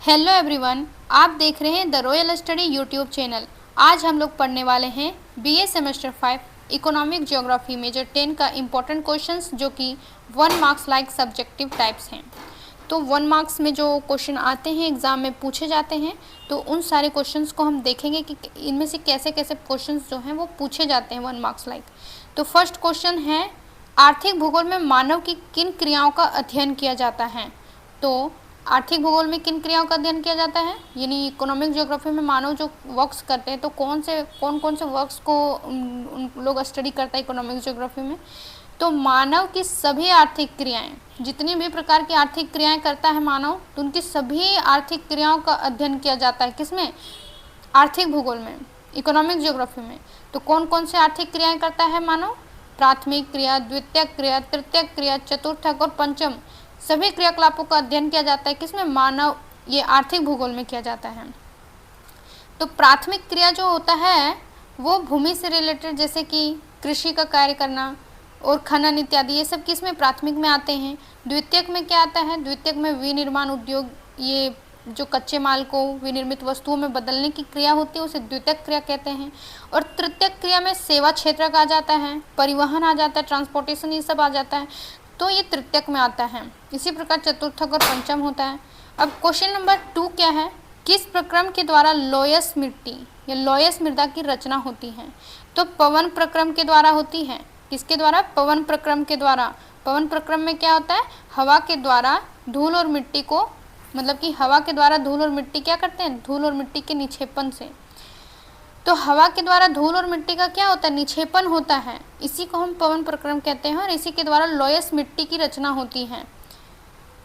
Hello everyone, आप देख रहे हैं the royal study YouTube channel. आज हम लोग पढ़ने वाले हैं BA semester 5 economic geography major 10 का इम्पोर्टेंट क्वेश्चंस जो कि 1 मार्क्स लाइक सब्जेक्टिव टाइप्स हैं। तो 1 मार्क्स में जो क्वेश्चन आते हैं एग्ज़ाम में पूछे जाते हैं, तो उन सारे क्वेश्चंस को हम देखेंगे कि इनमें से कैसे कैसे क्वेश्चंस जो हैं वो पूछे जाते हैं 1 मार्क्स लाइक। तो फर्स्ट क्वेश्चन है, आर्थिक भूगोल में मानव की किन क्रियाओं का अध्ययन किया जाता है। तो आर्थिक भूगोल में किन क्रियाओं का अध्ययन किया जाता है, यानी इकोनॉमिक ज्योग्राफी में मानव जो वर्क्स करते हैं, तो कौन कौन से वर्क्स को उन लोग स्टडी करता है इकोनॉमिक ज्योग्राफी में। तो मानव की सभी आर्थिक क्रियाएं, जितनी भी प्रकार की आर्थिक क्रियाएं करता है मानव, तो उनकी सभी आर्थिक क्रियाओं का अध्ययन किया जाता है किसमें, आर्थिक भूगोल में, इकोनॉमिक ज्योग्राफी में। तो कौन कौन से आर्थिक क्रियाएं करता है मानव, प्राथमिक क्रिया, द्वितीयक क्रिया, तृतीयक क्रिया, चतुर्थक और पंचम, सभी क्रियाकलापों का अध्ययन किया जाता है किसमें, मानव ये आर्थिक भूगोल में किया जाता है। तो प्राथमिक क्रिया जो होता है वो भूमि से रिलेटेड, जैसे कि कृषि का कार्य करना और खनन इत्यादि, ये सब किस में, प्राथमिक में आते हैं। द्वितीयक में क्या आता है, द्वितीयक में विनिर्माण उद्योग, ये जो कच्चे माल को विनिर्मित वस्तुओं में बदलने की क्रिया होती है उसे द्वितीयक क्रिया कहते हैं। और तृतीयक क्रिया में सेवा क्षेत्र का आ जाता है, परिवहन आ जाता है, ट्रांसपोर्टेशन, ये सब आ जाता है, तो ये तृतीयक में आता है। इसी प्रकार चतुर्थक और पंचम होता है। अब क्वेश्चन नंबर 2 क्या है, किस प्रक्रम के द्वारा लोयस मिट्टी या लोयस मृदा की रचना होती है। तो पवन प्रक्रम के द्वारा होती है। किसके द्वारा, पवन प्रक्रम के द्वारा। पवन प्रक्रम में क्या होता है, हवा के द्वारा धूल और मिट्टी को, मतलब कि हवा के द्वारा धूल और मिट्टी क्या करते हैं, धूल और मिट्टी के निक्षेपण से। तो हवा के द्वारा धूल और मिट्टी का क्या होता है, निक्षेपण होता है, इसी को हम पवन प्रक्रम कहते हैं और इसी के द्वारा लोयस मिट्टी की रचना होती है।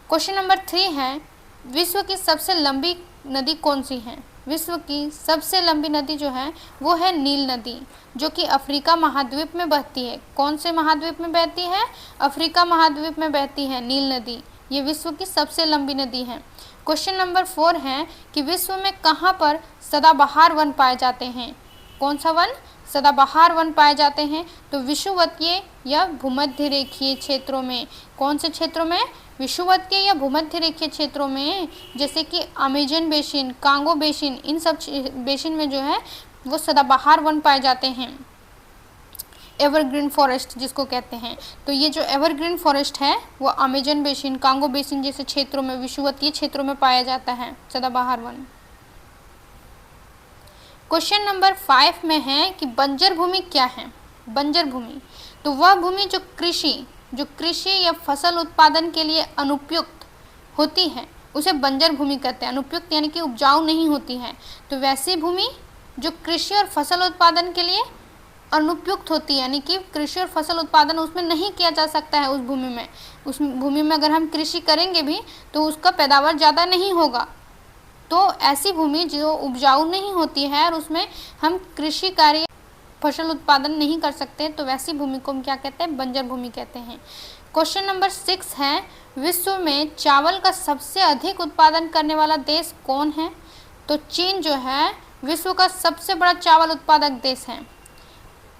क्वेश्चन नंबर 3 है, विश्व की सबसे लंबी नदी कौन सी है। विश्व की सबसे लंबी नदी जो है वो है नील नदी, जो कि अफ्रीका महाद्वीप में बहती है। कौन से महाद्वीप में बहती है, अफ्रीका महाद्वीप में बहती है नील नदी, ये विश्व की सबसे लंबी नदी है। क्वेश्चन नंबर 4 है कि विश्व में कहाँ पर सदाबहार वन पाए जाते हैं। कौन सा वन, सदाबहार वन पाए जाते हैं। तो विषुवतीय या भूमध्य रेखीय क्षेत्रों में। कौन से क्षेत्रों में, विषुवतीय या भूमध्य रेखीय क्षेत्रों में, जैसे कि अमेजन बेसिन, कांगो बेसिन, इन सब बेसिन में जो है वो सदाबहार वन पाए जाते हैं। एवरग्रीन फॉरेस्ट जिसको कहते हैं, तो ये जो एवरग्रीन फॉरेस्ट है वो अमेजन बेसिन, कांगो बेसिन जैसे क्षेत्रों में, विषुवतीय क्षेत्रों में पाया जाता है सदाबहार वन। क्वेश्चन नंबर 5 में है कि बंजर भूमि क्या है। बंजर भूमि, तो वह भूमि जो कृषि या फसल उत्पादन के लिए अनुपयुक्त होती है उसे बंजर भूमि कहते हैं। अनुपयुक्त यानी कि उपजाऊ नहीं होती है। तो वैसी भूमि जो कृषि और फसल उत्पादन के लिए अनुपयुक्त होती है, यानी कि कृषि और फसल उत्पादन उसमें नहीं किया जा सकता है उस भूमि में। उस भूमि में अगर हम कृषि करेंगे भी तो उसका पैदावार ज़्यादा नहीं होगा। तो ऐसी भूमि जो उपजाऊ नहीं होती है और उसमें हम कृषि कार्य, फसल उत्पादन नहीं कर सकते, तो वैसी भूमि को हम क्या कहते हैं, बंजर भूमि कहते हैं। क्वेश्चन नंबर 6 है, विश्व में चावल का सबसे अधिक उत्पादन करने वाला देश कौन है। तो चीन जो है विश्व का सबसे बड़ा चावल उत्पादक देश है।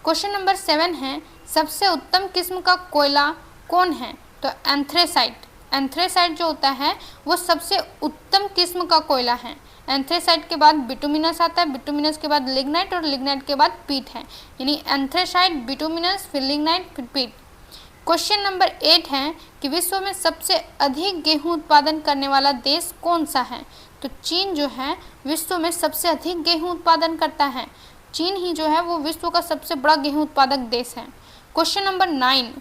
क्वेश्चन नंबर 7 है, सबसे उत्तम किस्म का कोयला कौन है। तो एंथ्रेसाइट, एंथ्रेसाइट जो होता है वो सबसे उत्तम किस्म का कोयला है। एंथ्रेसाइट के बाद बिटुमिनस आता है, बिटुमिनस के बाद लिग्नाइट और लिग्नाइट के बाद पीट है, यानी एंथ्रेसाइट, बिटुमिनस, फिर लिग्नाइट, फिर पीट। क्वेश्चन नंबर 8 है कि विश्व में सबसे अधिक गेहूं उत्पादन करने वाला देश कौन सा है। तो चीन जो है विश्व में सबसे अधिक गेहूं उत्पादन करता है। चीन ही जो है वो विश्व का सबसे बड़ा गेहूं उत्पादक देश है। क्वेश्चन नंबर 9,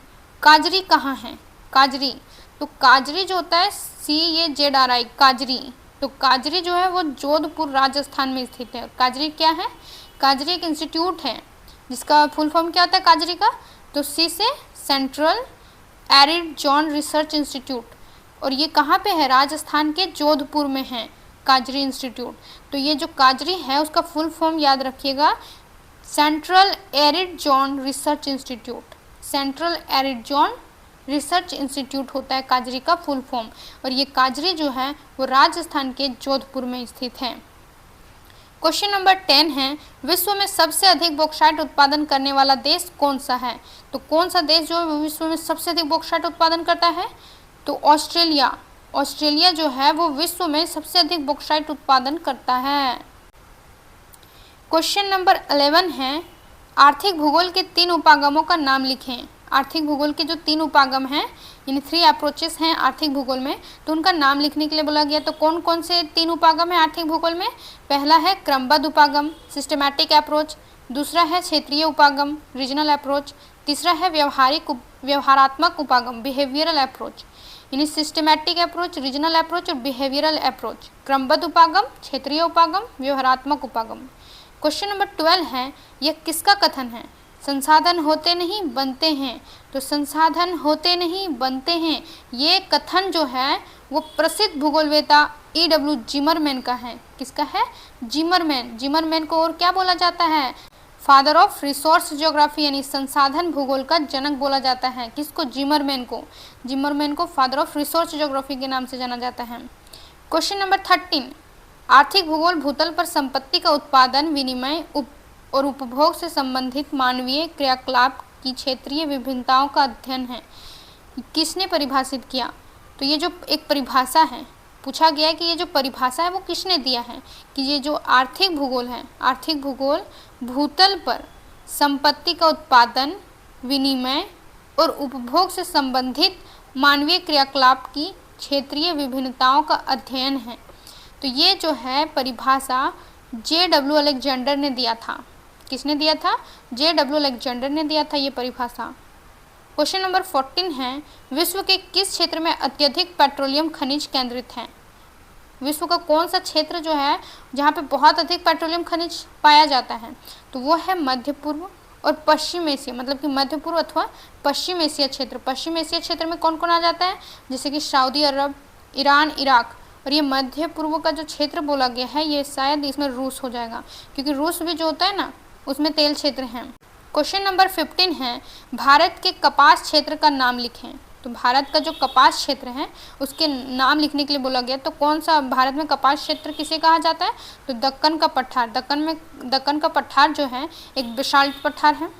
काजरी कहाँ है। काजरी, तो काजरी जो होता है CAZRI, काजरी, तो काजरी जो है वो जोधपुर राजस्थान में स्थित है। काजरी क्या है, काजरी एक इंस्टीट्यूट है जिसका फुल फॉर्म क्या होता है काजरी का, तो C से central arid zone research institute, और ये कहाँ पे है, राजस्थान के जोधपुर में है काजरी इंस्टीट्यूट। तो ये जो काजरी है उसका फुल फॉर्म याद रखिएगा, central arid zone research institute. Central arid zone research institute होता है काजरी का फुल फॉर्म, और ये काजरी जो है वो राजस्थान के जोधपुर में स्थित है। क्वेश्चन नंबर 10 है, विश्व में सबसे अधिक बॉक्साइट उत्पादन करने वाला देश कौन सा है। तो कौन सा देश जो विश्व में सबसे अधिक बॉक्साइट उत्पादन करता है, तो ऑस्ट्रेलिया, ऑस्ट्रेलिया जो है वो विश्व में सबसे अधिक बॉक्साइट उत्पादन करता है। क्वेश्चन नंबर 11 है, आर्थिक भूगोल के 3 उपागमों का नाम लिखें। आर्थिक भूगोल के जो 3 उपागम हैं, यानी 3 अप्रोचेस हैं आर्थिक भूगोल में, तो उनका नाम लिखने के लिए बोला गया। तो कौन कौन से 3 उपागम हैं आर्थिक भूगोल में? पहला है क्रमबद्ध उपागम, सिस्टमैटिक अप्रोच। दूसरा है क्षेत्रीय उपागम, रीजनल अप्रोच। तीसरा है व्यवहारात्मक उपागम, बिहेवियरल अप्रोच। यानी सिस्टमैटिक अप्रोच, रीजनल अप्रोच और बिहेवियरल अप्रोच। क्रमबद्ध उपागम, क्षेत्रीय उपागम, व्यवहारात्मक उपागम। क्वेश्चन नंबर 12 है, यह किसका कथन है? संसाधन होते नहीं बनते हैं। तो संसाधन होते नहीं बनते हैं, ये कथन जो है वो प्रसिद्ध भूगोलवेता E.W. जिमरमैन का है। किसका है? जिमरमैन। जिमरमैन को और क्या बोला जाता है? फादर ऑफ रिसोर्स ज्योग्राफी, यानी संसाधन भूगोल का जनक बोला जाता है। किसको? जिमरमैन को। जिमरमैन को फादर ऑफ रिसोर्स ज्योग्राफी के नाम से जाना जाता है। क्वेश्चन नंबर 13, आर्थिक भूगोल भूतल पर संपत्ति का उत्पादन, विनिमय और उपभोग से संबंधित मानवीय क्रियाकलाप की क्षेत्रीय विभिन्नताओं का अध्ययन है। किसने परिभाषित किया? तो ये जो एक परिभाषा है, पूछा गया है कि ये जो परिभाषा है वो किसने दिया है कि ये जो आर्थिक भूगोल है, आर्थिक भूगोल भूतल पर संपत्ति का उत्पादन, विनिमय और उपभोग से संबंधित मानवीय क्रियाकलाप की क्षेत्रीय विभिन्नताओं का अध्ययन है। तो ये जो है परिभाषा J.W. अलेक्जेंडर ने दिया था। किसने दिया था? J.W. अलेक्जेंडर ने दिया था ये परिभाषा। क्वेश्चन नंबर 14 है, विश्व के किस क्षेत्र में अत्यधिक पेट्रोलियम खनिज केंद्रित हैं? विश्व का कौन सा क्षेत्र जो है जहाँ पे बहुत अधिक पेट्रोलियम खनिज पाया जाता है? तो वो है मध्य पूर्व और पश्चिम एशिया, मतलब कि मध्य पूर्व अथवा पश्चिम एशिया क्षेत्र। पश्चिम एशिया क्षेत्र में कौन कौन आ जाता है? जैसे कि सऊदी अरब, ईरान, इराक। और ये मध्य पूर्व का जो क्षेत्र बोला गया है, ये शायद इसमें रूस हो जाएगा, क्योंकि रूस भी जो होता है ना उसमें तेल क्षेत्र है। क्वेश्चन नंबर 15 है, भारत के कपास क्षेत्र का नाम लिखें। तो भारत का जो कपास क्षेत्र है उसके नाम लिखने के लिए बोला गया। तो कौन सा भारत में कपास क्षेत्र किसे कहा जाता है? तो दक्कन का पठार। दक्कन का पठार जो है एक बेसाल्ट पठार है,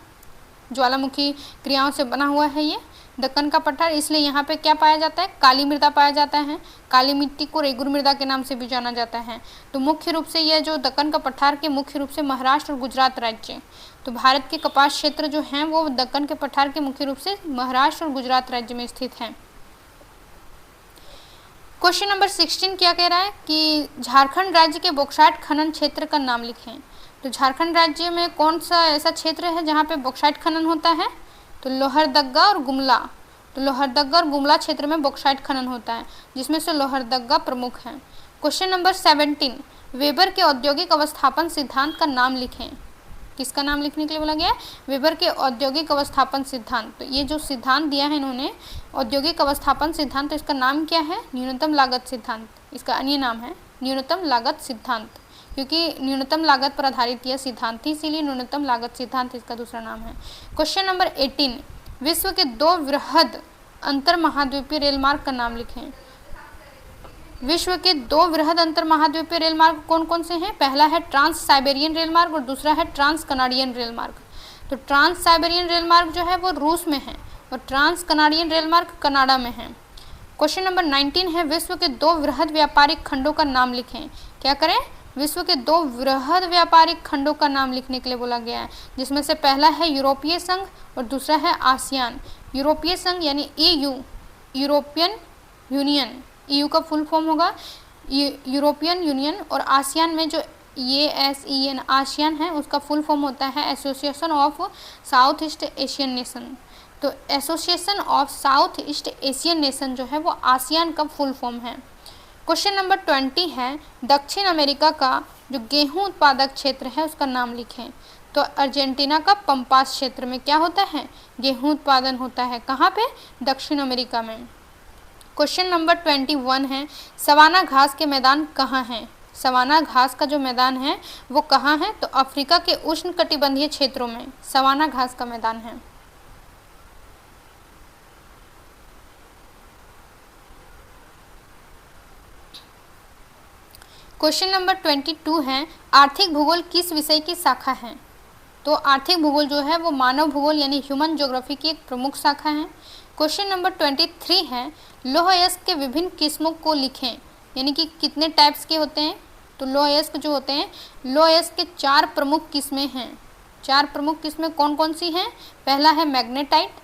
ज्वालामुखी क्रियाओं से बना हुआ है ये दक्कन का पठार। इसलिए यहाँ पे क्या पाया जाता है? काली मृदा पाया जाता है। काली मिट्टी को रेगुर मृदा के नाम से भी जाना जाता है। तो मुख्य रूप से यह जो दक्कन का पठार के मुख्य रूप से महाराष्ट्र और गुजरात राज्य, तो भारत के कपास क्षेत्र जो हैं वो दक्कन के पठार के मुख्य रूप से महाराष्ट्र और गुजरात राज्य में स्थित हैं। क्वेश्चन नंबर 16 क्या कह रहा है कि झारखंड राज्य के बॉक्साइट खनन क्षेत्र का नाम लिखें। तो झारखंड राज्य में कौन सा ऐसा क्षेत्र है जहाँ पे बॉक्साइट खनन होता है? तो लोहरदग्गा और गुमला। तो लोहरदग्गा और गुमला क्षेत्र में बॉक्साइट खनन होता है, जिसमें से लोहरदग्गा प्रमुख है। क्वेश्चन नंबर 17, वेबर के औद्योगिक अवस्थापन सिद्धांत का नाम लिखें। किसका नाम लिखने के लिए बोला गया है? वेबर के औद्योगिक अवस्थापन सिद्धांत। तो ये जो सिद्धांत दिया है इन्होंने औद्योगिक अवस्थापन सिद्धांत, तो इसका नाम क्या है? न्यूनतम लागत सिद्धांत। इसका अन्य नाम है न्यूनतम लागत सिद्धांत, क्योंकि न्यूनतम लागत पर आधारित यह सिद्धांत थी, इसीलिए न्यूनतम लागत सिद्धांत इसका दूसरा नाम है। क्वेश्चन नंबर 18, विश्व के 2 वृहद अंतर महाद्वीपीय रेल मार्ग का नाम लिखें। विश्व के 2 वृहद अंतर महाद्वीपीय रेल मार्ग कौन कौन से हैं? पहला है ट्रांस साइबेरियन रेल मार्ग और दूसरा है ट्रांस कनाडियन रेल मार्ग। तो ट्रांस साइबेरियन रेल मार्ग जो है वो रूस में है और ट्रांस कनाडियन रेल मार्ग कनाडा में है। क्वेश्चन नंबर 19 है, विश्व के 2 वृहद व्यापारिक खंडों का नाम लिखें। क्या करें? विश्व के 2 वृहद व्यापारिक खंडों का नाम लिखने के लिए बोला गया है, जिसमें से पहला है यूरोपीय संघ और दूसरा है आसियान। यूरोपीय संघ यानी EU, यूरोपियन यूनियन, EU का फुल फॉर्म होगा यूरोपियन यूनियन, और आसियान में जो ASEAN आसियान है उसका फुल फॉर्म होता है association of south east Asian nation. तो association of south east Asian nation जो है वो आसियान का फुल फॉर्म है। क्वेश्चन नंबर 20 है, दक्षिण अमेरिका का जो गेहूं उत्पादक क्षेत्र है उसका नाम लिखें। तो अर्जेंटीना का पंपास क्षेत्र में क्या होता है? गेहूं उत्पादन होता है। कहाँ पे? दक्षिण अमेरिका में। क्वेश्चन नंबर 21 है, सवाना घास के मैदान कहाँ हैं? सवाना घास का जो मैदान है वो कहाँ है? तो अफ्रीका के उष्णकटिबंधीय क्षेत्रों में सवाना घास का मैदान है। क्वेश्चन नंबर 22 है, आर्थिक भूगोल किस विषय की शाखा है? तो आर्थिक भूगोल जो है वो मानव भूगोल यानी ह्यूमन ज्योग्राफी की एक प्रमुख शाखा है। क्वेश्चन नंबर 23 है, लौह अयस्क के विभिन्न किस्मों को लिखें, यानी कि कितने टाइप्स के होते हैं। तो लौह अयस्क जो होते हैं, लौह अयस्क के 4 प्रमुख किस्में हैं। 4 प्रमुख किस्में कौन कौन सी हैं? पहला है मैग्नेटाइट,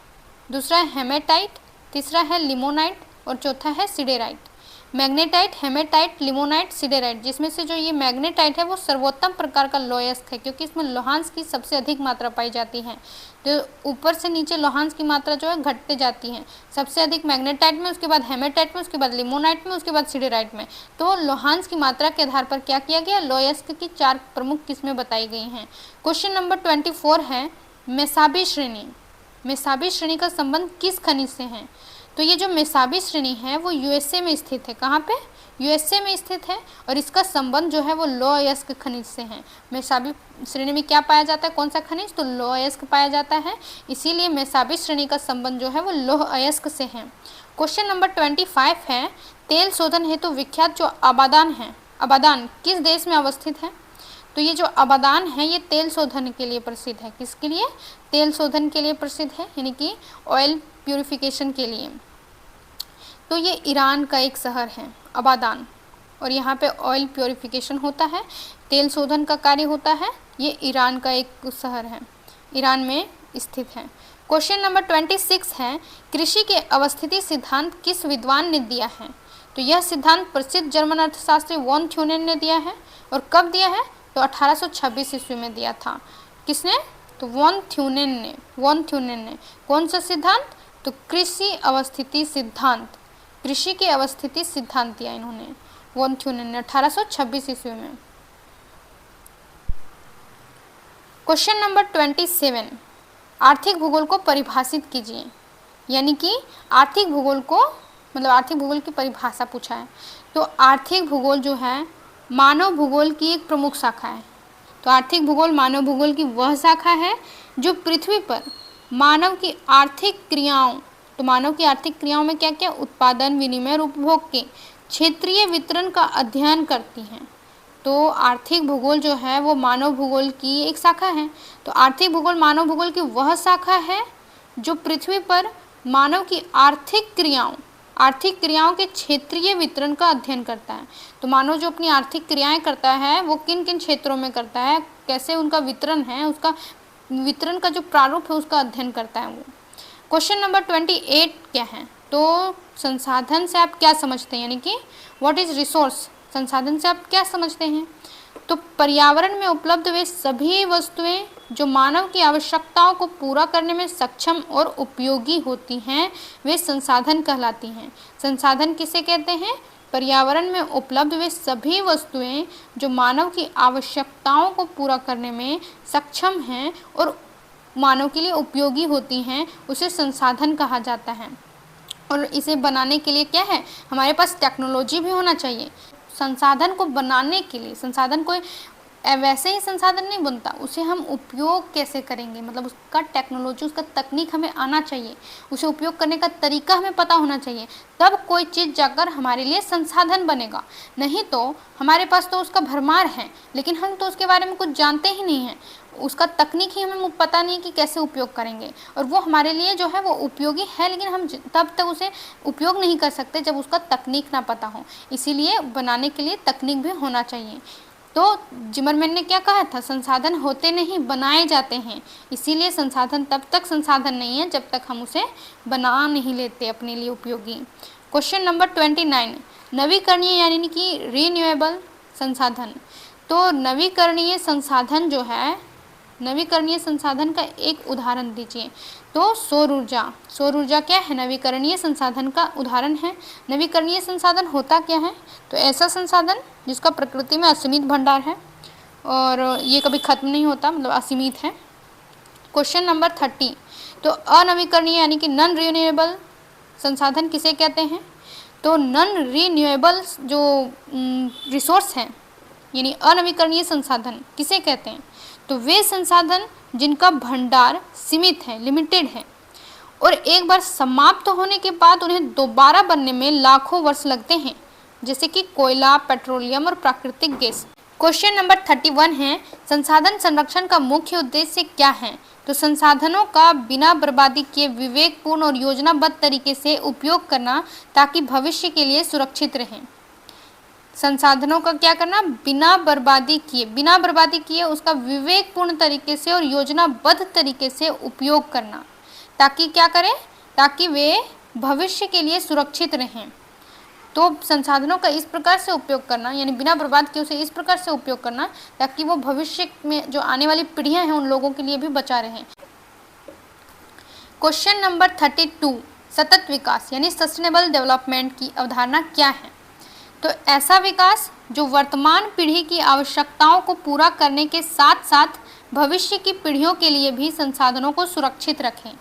दूसरा है हेमेटाइट, तीसरा है लिमोनाइट और चौथा है siderite. Magnetite, hematite, limonite, siderite, जिसमें से जो ये मैग्नेटाइट है वो सर्वोत्तम प्रकार का लौह अयस्क है, क्योंकि इसमें लोहांश की सबसे अधिक मात्रा पाई जाती है। तो ऊपर से नीचे लोहांश की मात्रा जो है घटते जाती है, सबसे अधिक मैग्नेटाइट में, उसके बाद हेमेटाइट में, उसके बाद लिमोनाइट में, उसके बाद सिडेराइट में। तो लोहांश की मात्रा के आधार पर क्या किया गया, लौह अयस्क की 4 प्रमुख किस्में बताई गई हैं। क्वेश्चन नंबर 24 है, मेसाबी श्रेणी। मेसाबी श्रेणी का संबंध किस खनिज से है? तो ये जो मेसाबी श्रेणी है वो यूएसए में स्थित है। कहाँ पे? यूएसए में स्थित है, और इसका संबंध जो है वो लौह अयस्क खनिज से है। मेसाबी श्रेणी में क्या पाया जाता है, कौन सा खनिज? तो लौह अयस्क पाया जाता है, इसीलिए मेसाबी श्रेणी का संबंध जो है वो लौह अयस्क से है। क्वेश्चन नंबर 25 है, तेल शोधन हेतु विख्यात जो अबादान है, अबादान किस देश में अवस्थित है? तो ये जो अबादान है ये तेल शोधन के लिए प्रसिद्ध है। किसके लिए? तेल शोधन के लिए प्रसिद्ध है, यानी कि ऑयल प्यूरिफिकेशन के लिए। तो ये ईरान का एक शहर है अबादान, और यहाँ पे ऑयल प्यूरिफिकेशन होता है, तेल शोधन का कार्य होता है। ये ईरान का एक शहर है, ईरान में स्थित है। क्वेश्चन नंबर 26 है, कृषि के अवस्थिति सिद्धांत किस विद्वान ने दिया है? तो यह सिद्धांत प्रसिद्ध जर्मन अर्थशास्त्री वॉन थ्यूनेन ने दिया है, और कब दिया है? तो 1826 ईस्वी में दिया था। किसने? तो वॉन थ्यूनेन ने। वॉन थ्यूनेन ने कौन सा सिद्धांत? तो कृषि अवस्थिति सिद्धांत, कृषि की अवस्थिति सिद्धांत दिया इन्होंने, वॉन थ्यूनेन ने 1826 ईस्वी में। क्वेश्चन नंबर 27, आर्थिक भूगोल को परिभाषित कीजिए, यानी कि आर्थिक भूगोल को, मतलब आर्थिक भूगोल की परिभाषा पूछा है। तो आर्थिक भूगोल जो है मानव भूगोल की एक प्रमुख शाखा है। तो आर्थिक भूगोल मानव भूगोल की वह शाखा है जो पृथ्वी पर मानव की आर्थिक क्रियाओं, तो मानव की आर्थिक क्रियाओं में क्या क्या, उत्पादन, विनिमय और उपभोग के क्षेत्रीय वितरण का अध्ययन करती हैं। तो आर्थिक भूगोल जो है वो मानव भूगोल की एक शाखा है। तो आर्थिक भूगोल मानव भूगोल की वह शाखा है जो पृथ्वी पर मानव की आर्थिक क्रियाओं के क्षेत्रीय वितरण का अध्ययन करता है। तो मानव जो अपनी आर्थिक क्रियाएं करता है वो किन किन क्षेत्रों में करता है, कैसे उनका वितरण है, उसका वितरण का जो प्रारूप है उसका अध्ययन करता है वो। क्वेश्चन नंबर 28 क्या है? तो संसाधन से आप क्या समझते हैं, यानी कि व्हाट इज रिसोर्स, संसाधन से आप क्या समझते हैं? तो पर्यावरण में उपलब्ध वे सभी वस्तुएं जो मानव की आवश्यकताओं को पूरा करने में सक्षम और उपयोगी होती हैं वे संसाधन कहलाती हैं। संसाधन किसे कहते हैं? पर्यावरण में उपलब्ध वे सभी वस्तुएं जो मानव की आवश्यकताओं को पूरा करने में सक्षम हैं और मानव के लिए उपयोगी होती हैं, उसे संसाधन कहा जाता है। और इसे बनाने के लिए क्या है, हमारे पास टेक्नोलॉजी भी होना चाहिए। संसाधन को बनाने के लिए, संसाधन को वैसे ही संसाधन नहीं बनता, उसे हम उपयोग कैसे करेंगे, मतलब उसका टेक्नोलॉजी, उसका तकनीक हमें आना चाहिए, उसे उपयोग करने का तरीका हमें पता होना चाहिए, तब कोई चीज़ जाकर हमारे लिए संसाधन बनेगा। नहीं तो हमारे पास तो उसका भरमार है, लेकिन हम तो उसके बारे में कुछ जानते ही नहीं हैं, उसका तकनीक ही हमें पता नहीं कि कैसे उपयोग करेंगे, और वो हमारे लिए जो है वो उपयोगी है, लेकिन हम तब तक उसे उपयोग नहीं कर सकते जब उसका तकनीक ना पता हो। इसीलिए बनाने के लिए तकनीक भी होना चाहिए। तो जिमरमैन ने क्या कहा था, संसाधन होते नहीं बनाए जाते हैं। इसीलिए संसाधन तब तक संसाधन नहीं है जब तक हम उसे बना नहीं लेते अपने लिए उपयोगी। क्वेश्चन नंबर 29, नवीकरणीय यानी कि रीन्यूएबल संसाधन। तो नवीकरणीय संसाधन जो है, नवीकरणीय संसाधन का एक उदाहरण दीजिए। तो सौर ऊर्जा, सौर ऊर्जा क्या है, नवीकरणीय संसाधन का उदाहरण है। नवीकरणीय संसाधन होता क्या है? तो ऐसा संसाधन जिसका प्रकृति में असीमित भंडार है और ये कभी खत्म नहीं होता, मतलब असीमित है। क्वेश्चन नंबर 30, तो अनवीकरणीय यानी कि नॉन रिन्यूएबल संसाधन किसे कहते हैं? तो नॉन रिन्यूएबल जो रिसोर्स हैं, यानी अनवीकरणीय संसाधन किसे कहते हैं? तो वे संसाधन जिनका भंडार सीमित है, लिमिटेड है, और एक बार समाप्त होने के बाद उन्हें दोबारा बनने में लाखों वर्ष लगते हैं, जैसे कि कोयला, पेट्रोलियम और प्राकृतिक गैस। क्वेश्चन नंबर 31 है, संसाधन संरक्षण का मुख्य उद्देश्य क्या है? तो संसाधनों का बिना बर्बादी किए विवेकपूर्ण और योजनाबद्ध तरीके से उपयोग करना ताकि भविष्य के लिए सुरक्षित रहें। संसाधनों का क्या करना? बिना बर्बादी किए उसका विवेकपूर्ण तरीके से और योजनाबद्ध तरीके से उपयोग करना, ताकि क्या करें? ताकि वे भविष्य के लिए सुरक्षित रहें। तो संसाधनों का इस प्रकार से उपयोग करना, यानी बिना बर्बाद किए उसे इस प्रकार से उपयोग करना ताकि वो भविष्य में जो आने वाली पीढ़ियां हैं उन लोगों के लिए भी बचा रहें। क्वेश्चन नंबर 32, सतत विकास यानी सस्टेनेबल डेवलपमेंट की अवधारणा क्या है? तो ऐसा विकास जो वर्तमान पीढ़ी की आवश्यकताओं को पूरा करने के साथ साथ भविष्य की पीढ़ियों के लिए भी संसाधनों को सुरक्षित रखें।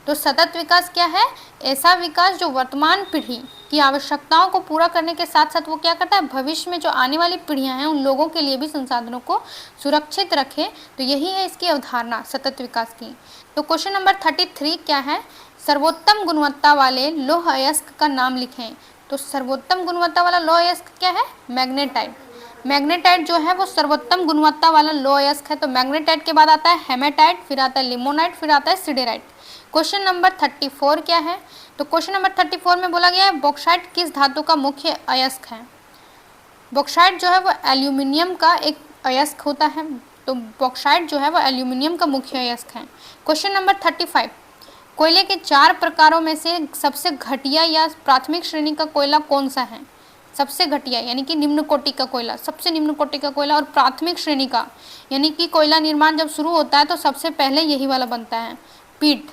तो सतत विकास क्या है? ऐसा विकास जो वर्तमान पीढ़ी की आवश्यकताओं को पूरा करने के साथ साथ वो क्या करता है? भविष्य में जो आने वाली पीढ़ियां हैं उन लोगों के लिए भी संसाधनों को सुरक्षित रखे। तो यही है इसकी अवधारणा सतत विकास की। तो क्वेश्चन नंबर 33 क्या है? सर्वोत्तम गुणवत्ता वाले लौह अयस्क का नाम लिखें। तो सर्वोत्तम गुणवत्ता वाला लौह अयस्क क्या है? मैग्नेटाइट। मैग्नेटाइट जो है वो सर्वोत्तम गुणवत्ता वाला लौह अयस्क है। तो मैग्नेटाइट के बाद आता है हेमेटाइट, फिर आता है लिमोनाइट, फिर आता है सिडेराइट। क्वेश्चन नंबर 34 क्या है? तो क्वेश्चन नंबर 34 में बोला गया है बॉक्साइट किस धातु का मुख्य अयस्क है? बॉक्साइट जो है वो एल्यूमिनियम का एक अयस्क होता है। तो बॉक्साइट जो है वो एल्यूमिनियम का मुख्य अयस्क है। क्वेश्चन नंबर 35, कोयले के 4 प्रकारों में से सबसे घटिया या प्राथमिक श्रेणी का कोयला कौन सा है? सबसे घटिया यानी कि निम्न कोटि का कोयला, सबसे निम्न कोटि का कोयला, और प्राथमिक श्रेणी का यानी कि कोयला निर्माण जब शुरू होता है तो सबसे पहले यही वाला बनता है, पीट।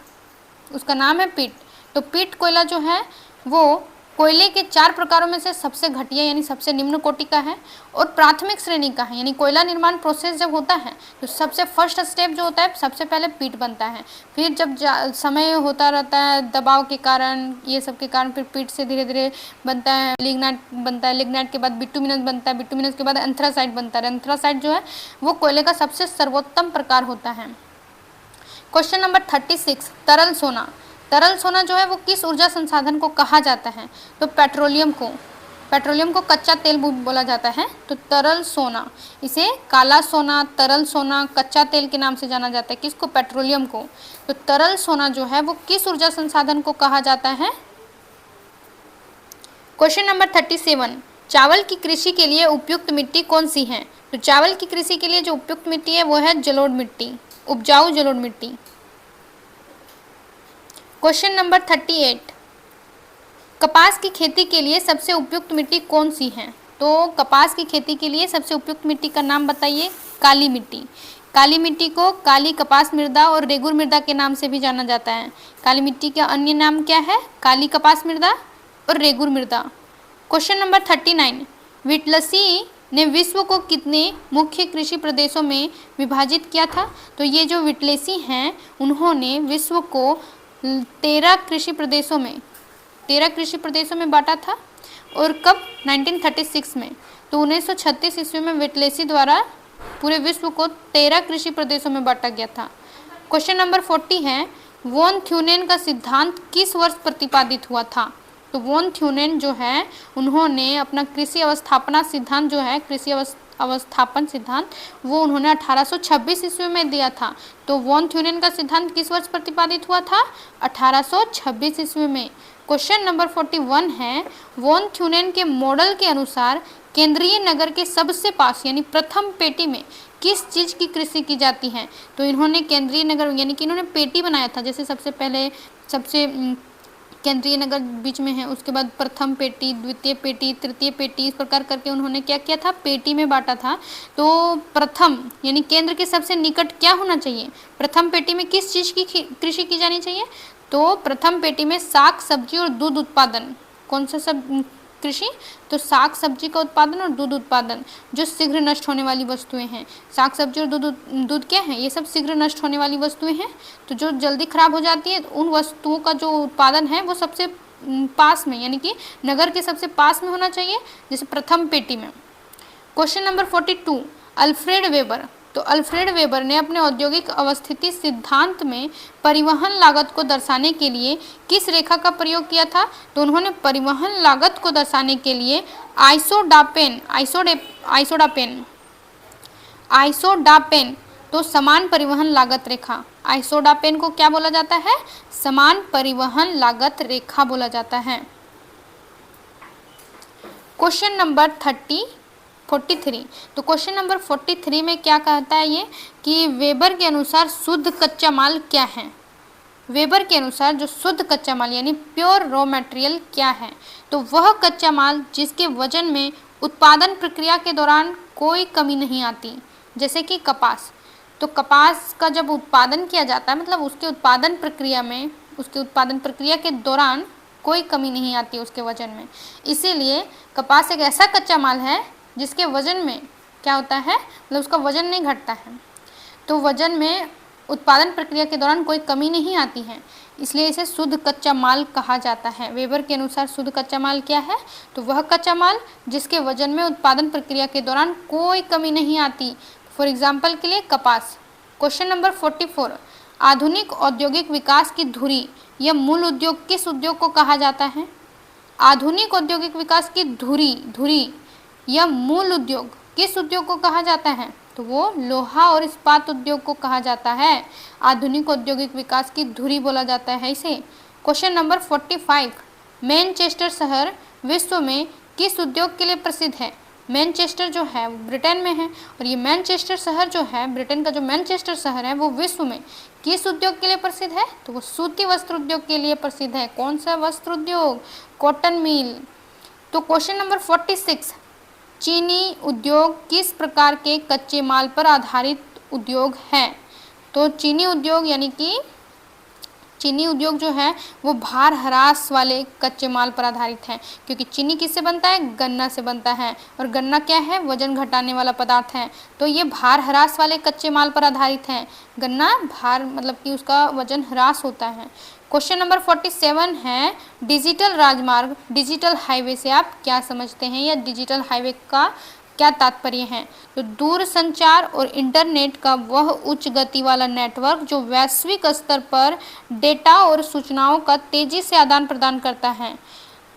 उसका नाम है पीट। तो पीट कोयला जो है वो कोयले के 4 प्रकारों में से सबसे घटिया यानी सबसे निम्न कोटि का है और प्राथमिक श्रेणी का है। यानी कोयला निर्माण प्रोसेस जब होता है तो सबसे फर्स्ट स्टेप जो होता है सबसे पहले पीट बनता है। फिर जब समय होता रहता है दबाव के कारण, ये सब के कारण, फिर पीट से धीरे धीरे बनता है लिग्नाइट बनता है। लिग्नाइट के बाद बिटुमिनस बनता है। बिटुमिनस के बाद एंथ्रासाइट बनता है। एंथ्रासाइट जो है वो कोयले का सबसे सर्वोत्तम प्रकार होता है। क्वेश्चन नंबर 36, तरल सोना। तरल सोना जो है वो किस ऊर्जा संसाधन को कहा जाता है? तो पेट्रोलियम को कच्चा तेल बोला जाता है। तो तरल सोना, इसे काला सोना, तरल सोना, कच्चा तेल के नाम से जाना जाता है। किसको? पेट्रोलियम को। तो तरल सोना जो है वो किस ऊर्जा संसाधन को कहा जाता है? क्वेश्चन नंबर 37, चावल की कृषि के लिए उपयुक्त मिट्टी कौन सी है? तो चावल की कृषि के लिए जो उपयुक्त मिट्टी है वो है जलोढ़ मिट्टी, उपजाऊ जलोढ़ मिट्टी। क्वेश्चन नंबर 38, कपास की खेती के लिए सबसे उपयुक्त मिट्टी कौन सी है? तो कपास की खेती के लिए सबसे उपयुक्त मिट्टी का नाम बताइए। काली मिट्टी। काली मिट्टी को काली कपास मृदा और रेगुर मृदा के नाम से भी जाना जाता है। काली मिट्टी का अन्य नाम क्या है? काली कपास मृदा और रेगुर मृदा। क्वेश्चन नंबर 39, विटलसी ने विश्व को कितने मुख्य कृषि प्रदेशों में विभाजित किया था? तो ये जो विटलेसी हैं उन्होंने विश्व को 13 कृषि प्रदेशों में बांटा था। और कब? 1936 में। तो 1936 ईस्वी में विटलेसी द्वारा पूरे विश्व को 13 कृषि प्रदेशों में बांटा गया था। क्वेश्चन नंबर 40 है, वॉन थ्यूनेन का सिद्धांत किस वर्ष प्रतिपादित हुआ था? तो वॉन थ्यूनेन जो है उन्होंने अपना कृषि अवस्थापना सिद्धांत जो है, कृषि अवस्थापन सिद्धांत, वो उन्होंने 1826 ईस्वी में दिया था। तो वॉन थ्यूनेन का सिद्धांत किस वर्ष प्रतिपादित हुआ था? 1826 ईस्वी में। क्वेश्चन नंबर 41 है, वॉन थ्यूनेन के मॉडल के अनुसार केंद्रीय नगर के सबसे पास यानी प्रथम पेटी में किस चीज़ की कृषि की जाती है? तो इन्होंने केंद्रीय नगर यानी कि इन्होंने पेटी बनाया था। जैसे सबसे पहले केंद्रीय नगर बीच में है, उसके बाद प्रथम पेटी, द्वितीय पेटी, तृतीय पेटी, इस प्रकार करके उन्होंने क्या किया था? पेटी में बांटा था। तो प्रथम यानी केंद्र के सबसे निकट क्या होना चाहिए? प्रथम पेटी में किस चीज़ की कृषि की जानी चाहिए? तो प्रथम पेटी में साग सब्जी और दूध उत्पादन। कौन सा सब कृषि? तो साग सब्जी का उत्पादन और दूध उत्पादन, जो शीघ्र नष्ट होने वाली वस्तुएं हैं। साग सब्जी और दूध क्या है? ये सब शीघ्र नष्ट होने वाली वस्तुएं हैं। तो जो जल्दी खराब हो जाती है उन वस्तुओं का जो उत्पादन है वो सबसे पास में यानी कि नगर के सबसे पास में होना चाहिए, जैसे प्रथम पेटी में। Question number 42, Alfred weber. तो अल्फ्रेड वेबर ने अपने औद्योगिक अवस्थिति सिद्धांत में परिवहन लागत को दर्शाने के लिए किस रेखा का प्रयोग किया था? तो उन्होंने परिवहन लागत को दर्शाने के लिए आइसोडापेन आइसोडापेन तो समान परिवहन लागत रेखा। आइसोडापेन को क्या बोला जाता है? समान परिवहन लागत रेखा बोला जाता है। Question number 43। तो क्वेश्चन नंबर 43 में क्या कहता है ये कि वेबर के अनुसार शुद्ध कच्चा माल क्या है? वेबर के अनुसार जो शुद्ध कच्चा माल यानी प्योर रॉ मटेरियल क्या है? तो वह कच्चा माल जिसके वजन में उत्पादन प्रक्रिया के दौरान कोई कमी नहीं आती, जैसे कि कपास। तो कपास का जब उत्पादन किया जाता है मतलब उसके उत्पादन प्रक्रिया के दौरान कोई कमी नहीं आती उसके वजन में, इसीलिए कपास एक ऐसा कच्चा माल है जिसके वजन में क्या होता है, मतलब उसका वजन नहीं घटता है, तो वजन में उत्पादन प्रक्रिया के दौरान कोई कमी नहीं आती है, इसलिए इसे शुद्ध कच्चा माल कहा जाता है। वेबर के अनुसार शुद्ध कच्चा माल क्या है? तो वह कच्चा माल जिसके वजन में उत्पादन प्रक्रिया के दौरान कोई कमी नहीं आती। फॉर एग्जाम्पल के लिए कपास। क्वेश्चन नंबर 44, आधुनिक औद्योगिक विकास की धुरी या मूल उद्योग किस उद्योग को कहा जाता है? आधुनिक औद्योगिक विकास की धुरी या मूल उद्योग किस उद्योग को कहा जाता है? तो वो लोहा और इस्पात उद्योग को कहा जाता है। आधुनिक औद्योगिक विकास की धुरी बोला जाता है इसे। क्वेश्चन नंबर 45, मैनचेस्टर शहर विश्व में किस उद्योग के लिए प्रसिद्ध है? मैनचेस्टर जो है वो ब्रिटेन में है और ये मैनचेस्टर शहर जो है, ब्रिटेन का जो मैनचेस्टर शहर है वो विश्व में किस उद्योग के लिए प्रसिद्ध है? तो वो सूती वस्त्र उद्योग के लिए प्रसिद्ध है। कौन सा वस्त्र उद्योग? Cotton mill. तो क्वेश्चन नंबर 46, चीनी उद्योग किस प्रकार के कच्चे माल पर आधारित उद्योग है? तो चीनी उद्योग यानी कि चीनी उद्योग जो है वो भार ह्रास वाले कच्चे माल पर आधारित है, क्योंकि चीनी किससे बनता है? गन्ना से बनता है, और गन्ना क्या है? वजन घटाने वाला पदार्थ है, तो ये भार ह्रास वाले कच्चे माल पर आधारित है। गन्ना भार मतलब कि उसका वजन ह्रास होता है। क्वेश्चन नंबर 47 है डिजिटल राजमार्ग, डिजिटल हाईवे से आप क्या समझते हैं या डिजिटल हाईवे का क्या तात्पर्य है? तो दूर संचार और इंटरनेट का वह उच्च गति वाला नेटवर्क जो वैश्विक स्तर पर डेटा और सूचनाओं का तेजी से आदान प्रदान करता है।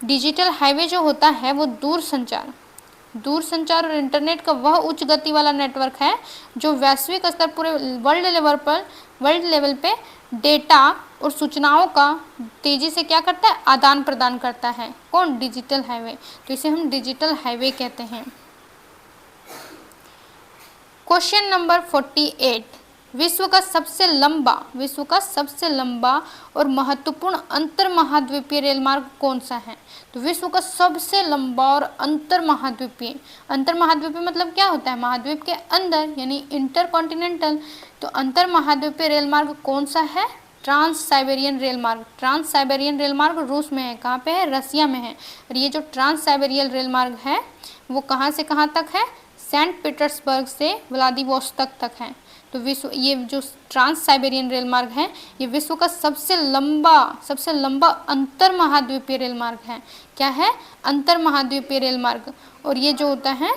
डिजिटल हाईवे जो होता है वो दूर संचार और इंटरनेट का वह उच्च गति वाला नेटवर्क है जो वैश्विक स्तर पूरे वर्ल्ड लेवल पे डेटा और सूचनाओं का तेजी से क्या करता है? आदान प्रदान करता है। कौन? Digital highway. तो इसे हम डिजिटल हाईवे कहते हैं। क्वेश्चन नंबर 48, विश्व का सबसे लंबा और महत्वपूर्ण अंतर महाद्वीपीय रेल मार्ग कौन सा है? तो विश्व का सबसे लंबा और अंतर महाद्वीपीय मतलब क्या होता है? महाद्वीप के अंदर यानी इंटरकॉन्टिनेंटल। तो अंतर महाद्वीपीय रेल मार्ग कौन सा है? ट्रांस साइबेरियन रेल मार्ग। ट्रांस साइबेरियन रेल मार्ग रूस में है। कहाँ पे है? रसिया में है। और ये जो ट्रांस साइबेरियन रेल मार्ग है वो कहाँ से कहाँ तक है? सेंट पीटर्सबर्ग से व्लादिवोस्तोक तक है। तो ये जो ट्रांस साइबेरियन रेल मार्ग है ये विश्व का सबसे लंबा अंतर महाद्वीपीय रेल मार्ग है। क्या है? अंतर महाद्वीपीय रेल मार्ग। और ये जो होता है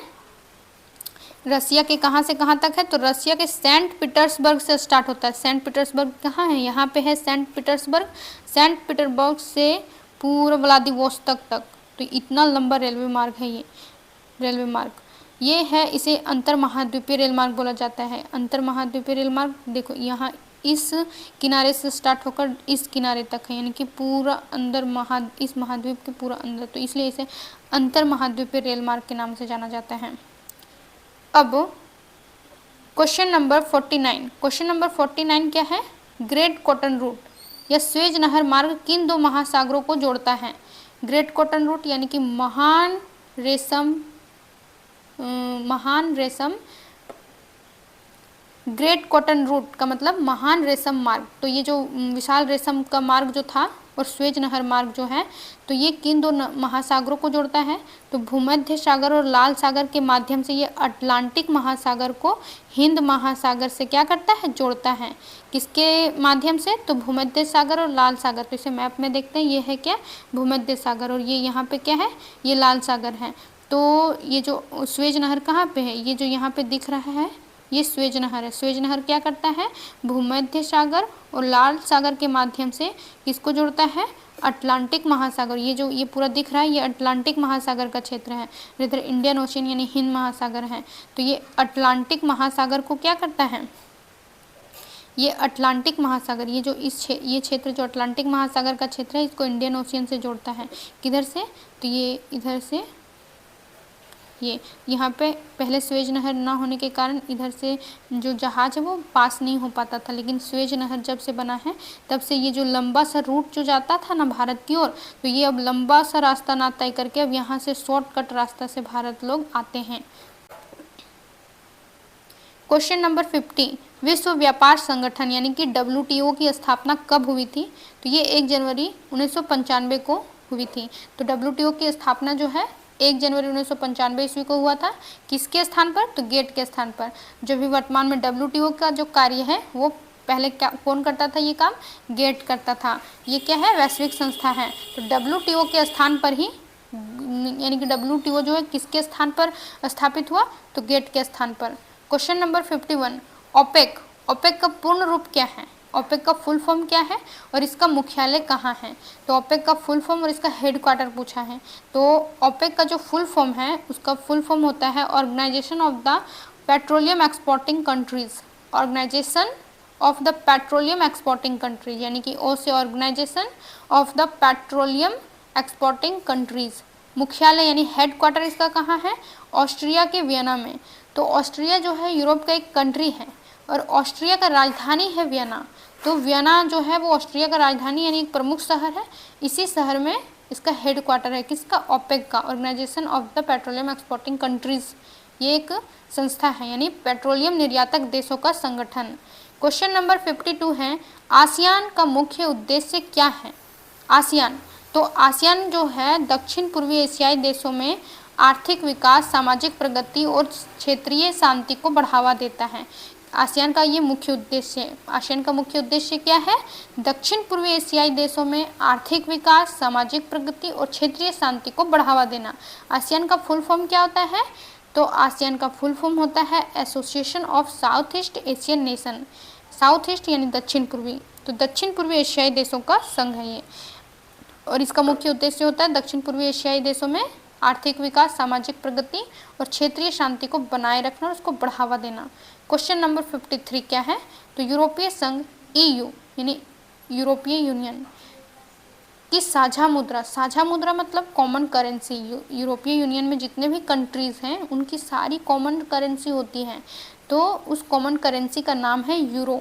रसिया के कहाँ से कहाँ तक है? तो रसिया के सेंट पीटर्सबर्ग से स्टार्ट होता है। सेंट पीटर्सबर्ग कहाँ है? यहाँ पे है सेंट पीटर्सबर्ग से पूरा व्लादिवोस्तोक तक। तो इतना लंबा रेलवे मार्ग है ये है, इसे अंतर महाद्वीपीय रेल मार्ग बोला जाता है। अंतर महाद्वीपीय रेल मार्ग देखो यहाँ इस किनारे से स्टार्ट होकर इस किनारे तक है, यानी कि पूरा अंदर इस महाद्वीप के पूरा अंदर, तो इसलिए इसे अंतर महाद्वीपीय रेल मार्ग के नाम से जाना जाता है। अब क्वेश्चन नंबर 49 क्या है? ग्रेट कॉटन रूट या स्वेज नहर मार्ग किन दो महासागरों को जोड़ता है? ग्रेट कॉटन रूट यानी कि महान रेशम ग्रेट कॉटन रूट का मतलब महान रेशम मार्ग। तो ये जो विशाल रेशम का मार्ग जो था और स्वेज नहर मार्ग जो है तो ये किन दो महासागरों को जोड़ता है? तो भूमध्य सागर और लाल सागर के माध्यम से ये अटलांटिक महासागर को हिंद महासागर से क्या करता है? जोड़ता है। किसके माध्यम से? तो भूमध्य सागर और लाल सागर। तो इसे मैप में देखते हैं, ये है क्या? भूमध्य सागर, और ये यहाँ पे क्या है? ये लाल सागर है। तो ये जो स्वेज नहर कहाँ पे है? ये जो यहाँ पे दिख रहा है ये स्वेज नहर है। स्वेज नहर क्या करता है? भूमध्य सागर और लाल सागर के माध्यम से किसको जोड़ता है? अटलांटिक महासागर, ये जो ये पूरा दिख रहा है ये अटलांटिक महासागर का क्षेत्र है। इधर इंडियन ओशियन यानी हिंद महासागर है। तो ये अटलांटिक महासागर को क्या करता है, ये अटलांटिक महासागर, ये जो ये क्षेत्र जो अटलांटिक महासागर का क्षेत्र है इसको इंडियन ओशियन से जोड़ता है। किधर से, तो ये इधर से, ये यहाँ पे पहले स्वेज नहर ना होने के कारण इधर से जो जहाज है वो पास नहीं हो पाता था, लेकिन स्वेज नहर जब से बना है तब से ये जो लंबा सा रूट जो जाता था ना भारत की ओर, तो ये अब लंबा सा रास्ता ना तय करके अब यहाँ से शॉर्टकट रास्ता से भारत लोग आते हैं। क्वेश्चन नंबर 50, विश्व व्यापार संगठन यानी कि WTO की स्थापना कब हुई थी, तो ये 1 जनवरी 1995 को हुई थी। तो WTO की स्थापना जो है 1 जनवरी 1995 ईस्वी को हुआ था। किसके स्थान पर, तो गेट के स्थान पर। जो भी वर्तमान में WTO का जो कार्य है वो पहले क्या कौन करता था, ये काम गेट करता था। ये क्या है, वैश्विक संस्था है। तो WTO के स्थान पर ही, यानी कि WTO जो है किसके स्थान पर स्थापित हुआ, तो गेट के स्थान पर। क्वेश्चन नंबर 51, ओपेक, ओपेक का पूर्ण रूप क्या है, ओपेक का फुल फॉर्म क्या है और इसका मुख्यालय कहाँ है। तो ओपेक का फुल फॉर्म और इसका हेडक्वार्टर पूछा है। तो ओपेक का जो फुल फॉर्म है उसका फुल फॉर्म होता है organisation of the petroleum exporting countries, organisation of the petroleum exporting countries, यानी कि ओ से organisation of the petroleum exporting countries. मुख्यालय यानी हेडक्वार्टर इसका कहाँ है, ऑस्ट्रिया के वियना में। तो ऑस्ट्रिया जो है यूरोप का एक कंट्री है और ऑस्ट्रिया का राजधानी है वियना। तो वियना जो है वो ऑस्ट्रिया का राजधानी यानी एक प्रमुख शहर है। इसी शहर में इसका हेडक्वार्टर है, किसका, ओपेक का, organisation of the petroleum exporting countries. ये एक संस्था है यानी पेट्रोलियम निर्यातक देशों का संगठन। क्वेश्चन नंबर 52 है, आसियान का मुख्य उद्देश्य क्या है। आसियान, तो आसियान जो है दक्षिण पूर्वी एशियाई देशों में आर्थिक विकास, सामाजिक प्रगति और क्षेत्रीय शांति को बढ़ावा देता है। आसियान का ये मुख्य उद्देश्य है। आसियान का मुख्य उद्देश्य क्या है, दक्षिण पूर्वी एशियाई देशों में आर्थिक विकास, सामाजिक प्रगति और क्षेत्रीय शांति को बढ़ावा देना। आसियान का फुल फॉर्म क्या होता है, तो आसियान का फुल फॉर्म होता है association of south east Asian nation. South east यानी दक्षिण पूर्वी, तो दक्षिण पूर्वी एशियाई देशों का संघ है ये। और इसका मुख्य उद्देश्य होता है दक्षिण पूर्वी एशियाई देशों में आर्थिक विकास, सामाजिक प्रगति और क्षेत्रीय शांति को बनाए रखना और उसको बढ़ावा देना। क्वेश्चन नंबर 53 क्या है, तो यूरोपीय संघ EU यानी यूरोपीय यूनियन की साझा मुद्रा, साझा मुद्रा मतलब कॉमन करेंसी। यूरोपीय यूनियन में जितने भी कंट्रीज हैं उनकी सारी कॉमन करेंसी होती है। तो उस कॉमन करेंसी का नाम है यूरो।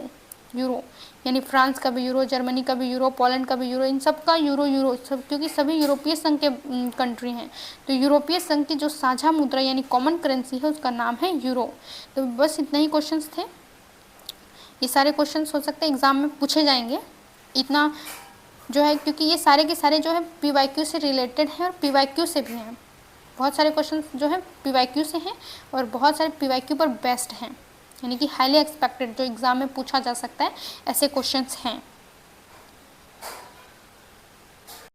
यूरो यानी फ्रांस का भी यूरो, जर्मनी का भी यूरो, पोलैंड का भी यूरो, इन सब का यूरो यूरो सब, क्योंकि सभी यूरोपीय संघ के कंट्री हैं। तो यूरोपीय संघ की जो साझा मुद्रा यानी कॉमन करेंसी है उसका नाम है यूरो। तो बस इतना ही क्वेश्चंस थे। ये सारे क्वेश्चंस हो सकते हैं एग्जाम में पूछे जाएंगे, इतना जो है, क्योंकि ये सारे के सारे जो है PYQ से रिलेटेड हैं और PYQ से भी हैं। बहुत सारे क्वेश्चंस जो है PYQ से हैं और बहुत सारे PYQ पर बेस्ड हैं, यानी कि हाईली एक्सपेक्टेड जो एग्ज़ाम में पूछा जा सकता है ऐसे क्वेश्चंस हैं।